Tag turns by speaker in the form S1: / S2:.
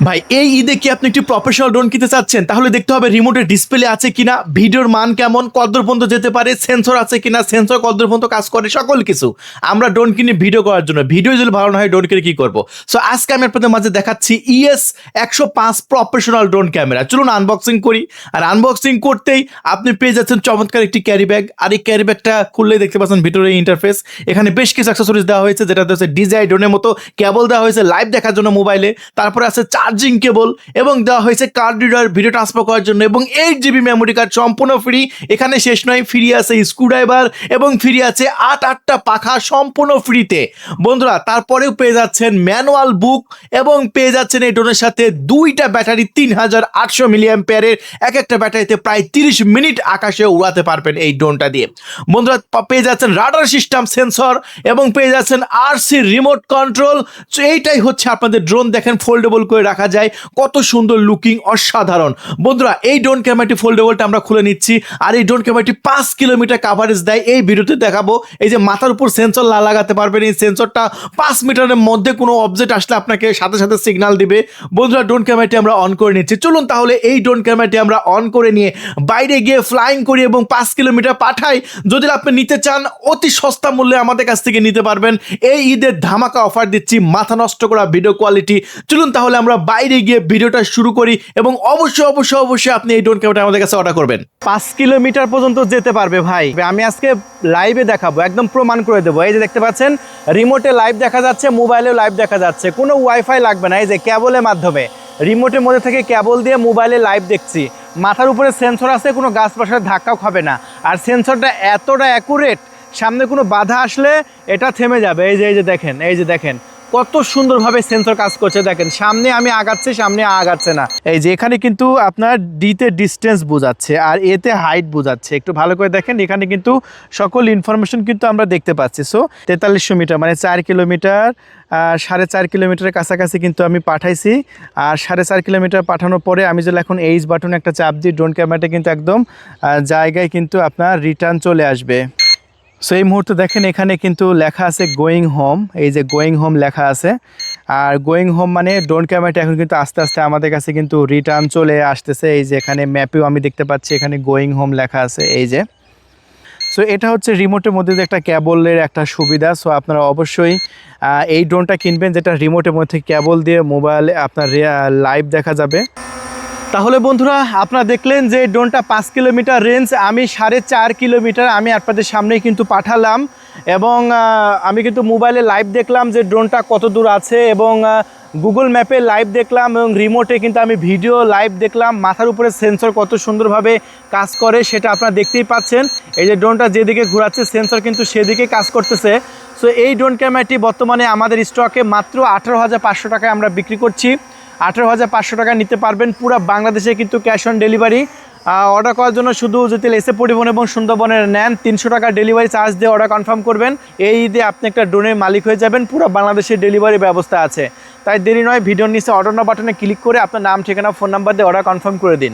S1: ভাই এই ঈদে কি আপনি একটি প্রফেশনাল ড্রোন কিনতে চাচ্ছেন? তাহলে দেখতে হবে রিমোটের ডিসপ্লে আছে কিনা, ভিডিওর মান কেমন, কতদূর পর্যন্ত যেতে পারে, সেন্সর আছে কিনা, সেন্সর কতদূর পর্যন্ত কাজ করে, সকল কিছু। আমরা ড্রোন কিনি ভিডিও করার জন্য, ভিডিও যদি ভালো না হয় ড্রোন কিনে কি করবো? সো আজকে আমি আপনাদের মাঝে দেখাচ্ছি ES 105 প্রফেশনাল ড্রোন ক্যামেরা। চলুন আনবক্সিং করি। আর আনবক্সিং করতেই আপনি পেয়ে যাচ্ছেন চমৎকার একটি ক্যারি ব্যাগ। আর এই ক্যারি ব্যাগটা খুললেই দেখতে পাচ্ছেন ভিতরে ইন্টারফেস। এখানে বেশ কিছু অ্যাক্সেসরিজ দেওয়া হয়েছে, যেটা হচ্ছে ডিজাই ড্রোনের মতো কেবল দেওয়া হয়েছে লাইভ দেখার জন্য মোবাইলে। তারপরে আছে চার্জিং কেবল এবং দেওয়া হয়েছে কার্ড রিডার ভিডিও ট্রান্সফার করার জন্য, এবং 8GB মেমোরি কার্ড সম্পূর্ণ ফ্রি। এখানে শেষ নয়, ফ্রি আছে স্ক্রুড্রাইভার এবং ফ্রি আছে 8টা পাখা সম্পূর্ণ ফ্রিতে বন্ধুরা। তারপরেও পেয়ে যাচ্ছেন ম্যানুয়াল বুক এবং পেয়ে যাচ্ছেন এই ড্রোনের সাথে 2টা ব্যাটারি 3800 মিলিঅ্যাম্পিয়ারের। এক একটা ব্যাটারিতে প্রায় 30 মিনিট আকাশে উড়াতে পারবেন এই ড্রোনটা দিয়ে বন্ধুরা। পেয়ে যাচ্ছেন রাডার সিস্টেম সেন্সর এবং পেয়ে যাচ্ছেন RC রিমোট কন্ট্রোল। তো এইটাই হচ্ছে আপনাদের ড্রোন। দেখেন ফোল্ডেবল করে রাখা যায়, কত সুন্দর লুকিং, অসাধারণ বন্ধুরা। এই ড্রোন ক্যামেরাটি ফোল্ডেবলটা আমরা খুলে নিচ্ছি। আর এই ড্রোন ক্যামেরাটি 5 কিলোমিটার কাভারেজ দেয়। এই ভিডিওতে দেখাবো এই যে মাথার উপর সেন্সর লাগাতে পারবেন। এই সেন্সরটা 5 মিটারের মধ্যে কোনো অবজেক্ট আসলে আপনাকে সাথে সাথে সিগন্যাল দিবে বন্ধুরা। ড্রোন ক্যামেরাটি আমরা অন করে নিচ্ছি। চলুন তাহলে এই ড্রোন ক্যামেরাটি আমরা অন করে নিয়ে বাইরে গিয়ে ফ্লাইং করি এবং 5 কিলোমিটার পাঠাই। যদি আপনি নিতে চান অতি সস্তা মূল্যে আমাদের কাছ থেকে নিতে পারবেন। এই ঈদের ধামাকা অফার দিচ্ছি, মাথা নষ্ট করা ভিডিও কোয়ালিটি। চলুন তাহলে আমরা বাইরে গিয়ে ভিডিওটা শুরু করি এবং অবশ্যই আপনি এই ড্রোন ক্যামেরাটা আমাদের কাছে অর্ডার করবেন। 5 কিলোমিটার পর্যন্ত যেতে পারবে ভাই। আমি আজকে লাইভে দেখাবো, একদম প্রমাণ করে দেবো। এই যে দেখতে পাচ্ছেন রিমোটে লাইভ দেখা যাচ্ছে, মোবাইলেও লাইভ দেখা যাচ্ছে, কোনো ওয়াইফাই লাগবে না। এই যে কেবলের মাধ্যমে রিমোটের মধ্যে থেকে কেবল দিয়ে মোবাইলে লাইভ দেখছি। মাথার উপরে সেন্সর আছে, কোনো গাছ পাশার ধাক্কাও খাবে না। আর সেন্সরটা এতটা অ্যাকুরেট, সামনে কোনো বাধা আসলে এটা থেমে যাবে। এই যে দেখেন কত সুন্দরভাবে সেন্সর কাজ করছে। দেখেন সামনে আমি আগাচ্ছি, সামনে আগাচ্ছে না। এই যে এখানে কিন্তু আপনার ডিতে ডিস্টেন্স বোঝাচ্ছে আর এতে হাইট বোঝাচ্ছে। একটু ভালো করে দেখেন, এখানে কিন্তু সকল ইনফরমেশন কিন্তু আমরা দেখতে পাচ্ছি। সো 4300 মিটার মানে 4 কিলোমিটার, 4.5 কিলোমিটারের কাছাকাছি কিন্তু আমি পাঠাইছি। আর 4.5 কিলোমিটার পাঠানোর পরে আমি যদি এখন এইচ বাটনে একটা চাপ দিই, ড্রোন ক্যামেরাটা কিন্তু একদম জায়গায় কিন্তু আপনার রিটার্ন চলে আসবে। সো এই মুহূর্তে দেখেন এখানে কিন্তু লেখা আছে গোয়িং হোম। এই যে গোয়িং হোম লেখা আছে। আর গোয়িং হোম মানে ড্রোন ক্যামেরাটা এখন কিন্তু আস্তে আস্তে আমাদের কাছে কিন্তু রিটার্ন চলে আসতেছে। এই যে এখানে ম্যাপেও আমি দেখতে পাচ্ছি এখানে গোয়িং হোম লেখা আছে। এই যে সো এটা হচ্ছে রিমোটের মধ্যে যে একটা কেবলের একটা সুবিধা। সো আপনারা অবশ্যই এই ড্রোনটা কিনবেন যেটা রিমোটের মধ্যে কেবল দিয়ে মোবাইলে আপনার লাইভ দেখা যাবে। তাহলে বন্ধুরা আপনারা দেখলেন যে ড্রোনটা 5 কিলোমিটার রেঞ্জ, আমি 4.5 কিলোমিটার আমি আপনাদের সামনেই কিন্তু পাঠালাম। এবং আমি কিন্তু মোবাইলে লাইভ দেখলাম যে ড্রোনটা কত দূর আছে, এবং গুগল ম্যাপে লাইভ দেখলাম, এবং রিমোটে কিন্তু আমি ভিডিও লাইভ দেখলাম। মাথার উপরে সেন্সর কত সুন্দরভাবে কাজ করে সেটা আপনারা দেখতেই পাচ্ছেন। এই যে ড্রোনটা যেদিকে ঘোরাচ্ছে সেন্সর কিন্তু সেদিকে কাজ করতেছে। সো এই ড্রোন ক্যামেরাটি বর্তমানে আমাদের স্টকে মাত্র 18,500 টাকায় আমরা বিক্রি করছি। 18,500 টাকা নিতে পারবেন। পুরো বাংলাদেশে কিন্তু ক্যাশ অন ডেলিভারি। অর্ডার করার জন্য শুধু যদি এসে পরিবহন এবং সুন্দরবনের নেন 300 টাকা ডেলিভারি চার্জ দিয়ে অর্ডার কনফার্ম করবেন। এই ঈদে আপনি একটা ড্রোনের মালিক হয়ে যাবেন। পুরো বাংলাদেশের ডেলিভারি ব্যবস্থা আছে। তাই দেরি নয়, ভিডিওর নিচে অর্ডার নাও বাটনে ক্লিক করে আপনার নাম, ঠিকানা, ফোন নাম্বার দিয়ে অর্ডার কনফার্ম করে দিন।